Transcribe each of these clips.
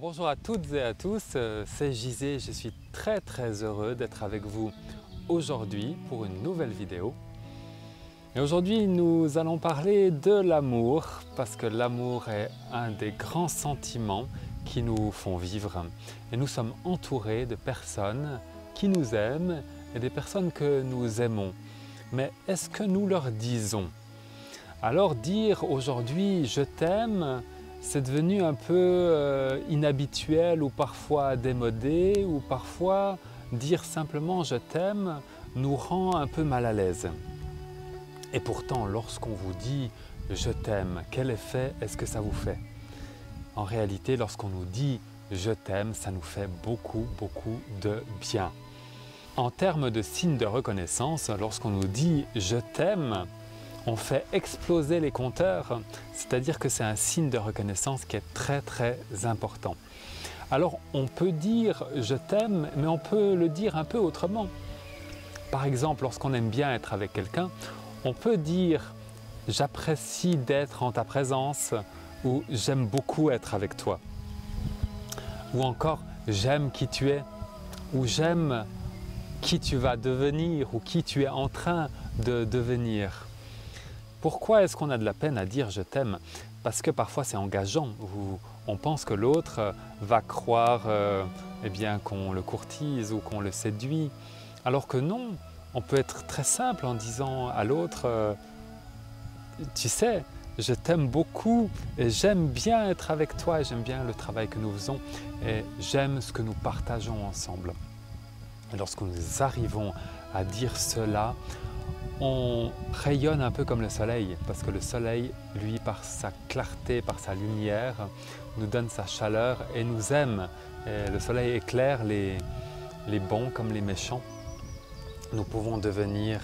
Bonjour à toutes et à tous, c'est Gisé, je suis très heureux d'être avec vous aujourd'hui pour une nouvelle vidéo. Et aujourd'hui nous allons parler de l'amour parce que l'amour est un des grands sentiments qui nous font vivre. Et nous sommes entourés de personnes qui nous aiment et des personnes que nous aimons. Mais est-ce que nous leur disons? Alors dire aujourd'hui « je t'aime », c'est devenu un peu inhabituel ou parfois démodé, ou parfois dire simplement « je t'aime » nous rend un peu mal à l'aise. Et pourtant, lorsqu'on vous dit « je t'aime », quel effet est-ce que ça vous fait? En réalité, lorsqu'on nous dit « je t'aime », ça nous fait beaucoup de bien. En termes de signe de reconnaissance, lorsqu'on nous dit « je t'aime », on fait exploser les compteurs, c'est-à-dire que c'est un signe de reconnaissance qui est très important. Alors on peut dire « je t'aime », mais on peut le dire un peu autrement. Par exemple, lorsqu'on aime bien être avec quelqu'un, on peut dire « j'apprécie d'être en ta présence » ou « j'aime beaucoup être avec toi ». Ou encore « j'aime qui tu es » ou « j'aime qui tu vas devenir » ou « qui tu es en train de devenir ». Pourquoi est-ce qu'on a de la peine à dire « je t'aime » ? Parce que parfois c'est engageant, on pense que l'autre va croire qu'on le courtise ou qu'on le séduit. Alors que non, on peut être très simple en disant à l'autre « tu sais, je t'aime beaucoup et j'aime bien être avec toi et j'aime bien le travail que nous faisons et j'aime ce que nous partageons ensemble ». Et lorsque nous arrivons à dire cela, on rayonne un peu comme le soleil, parce que le soleil, lui, par sa clarté, par sa lumière, nous donne sa chaleur et nous aime. Et le soleil éclaire les bons comme les méchants. Nous pouvons devenir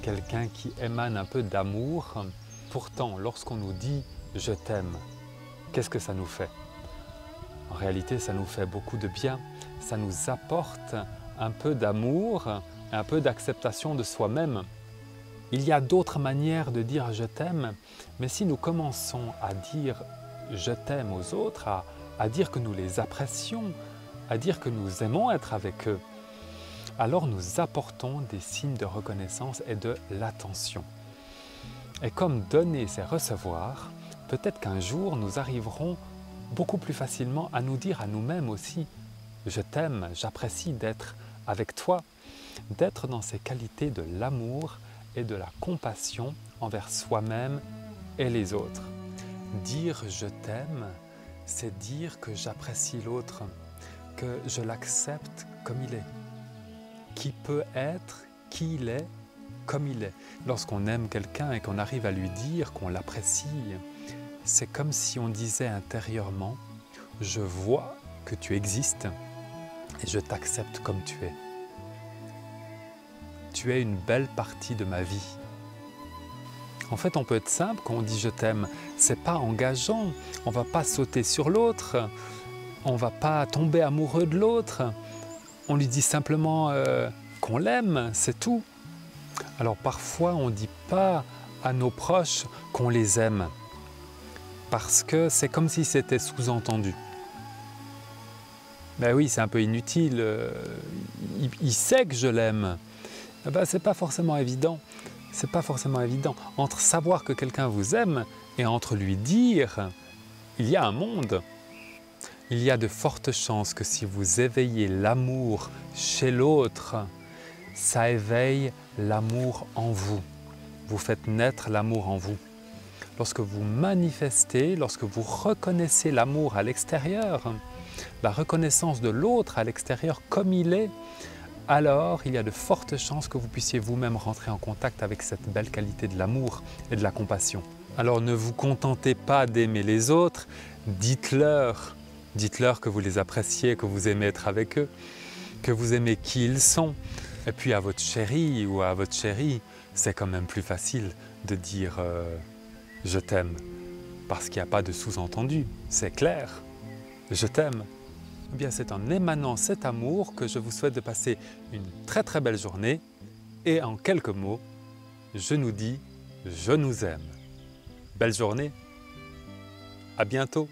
quelqu'un qui émane un peu d'amour. Pourtant, lorsqu'on nous dit « je t'aime », qu'est-ce que ça nous fait? En réalité, ça nous fait beaucoup de bien. Ça nous apporte un peu d'amour, un peu d'acceptation de soi-même. Il y a d'autres manières de dire « je t'aime », mais si nous commençons à dire « je t'aime » aux autres, à dire que nous les apprécions, à dire que nous aimons être avec eux, alors nous apportons des signes de reconnaissance et de l'attention. Et comme donner c'est recevoir, peut-être qu'un jour nous arriverons beaucoup plus facilement à nous dire à nous-mêmes aussi « je t'aime, j'apprécie d'être avec toi », d'être dans ces qualités de l'amour et de la compassion envers soi-même et les autres. Dire « je t'aime », c'est dire que j'apprécie l'autre, que je l'accepte comme il est, qui peut être qui il est comme il est. Lorsqu'on aime quelqu'un et qu'on arrive à lui dire qu'on l'apprécie, c'est comme si on disait intérieurement « je vois que tu existes et je t'accepte comme tu es ». Tu es une belle partie de ma vie. En fait, on peut être simple quand on dit « je t'aime ». C'est pas engageant, on ne va pas sauter sur l'autre, on ne va pas tomber amoureux de l'autre. On lui dit simplement qu'on l'aime, c'est tout. Alors parfois, on ne dit pas à nos proches qu'on les aime, parce que c'est comme si c'était sous-entendu. Ben oui, c'est un peu inutile, il sait que je l'aime. Ben, c'est pas forcément évident. C'est pas forcément évident. Entre savoir que quelqu'un vous aime et entre lui dire, il y a un monde. Il y a de fortes chances que si vous éveillez l'amour chez l'autre, ça éveille l'amour en vous. Vous faites naître l'amour en vous. Lorsque vous manifestez, lorsque vous reconnaissez l'amour à l'extérieur, la reconnaissance de l'autre à l'extérieur comme il est, alors il y a de fortes chances que vous puissiez vous-même rentrer en contact avec cette belle qualité de l'amour et de la compassion. Alors ne vous contentez pas d'aimer les autres, dites-leur que vous les appréciez, que vous aimez être avec eux, que vous aimez qui ils sont. Et puis à votre chérie ou à votre chérie, c'est quand même plus facile de dire « je t'aime » parce qu'il n'y a pas de sous-entendu, c'est clair, « je t'aime ». Eh bien, c'est en émanant cet amour que je vous souhaite de passer une très belle journée et en quelques mots, je nous dis « je nous aime ». Belle journée, à bientôt.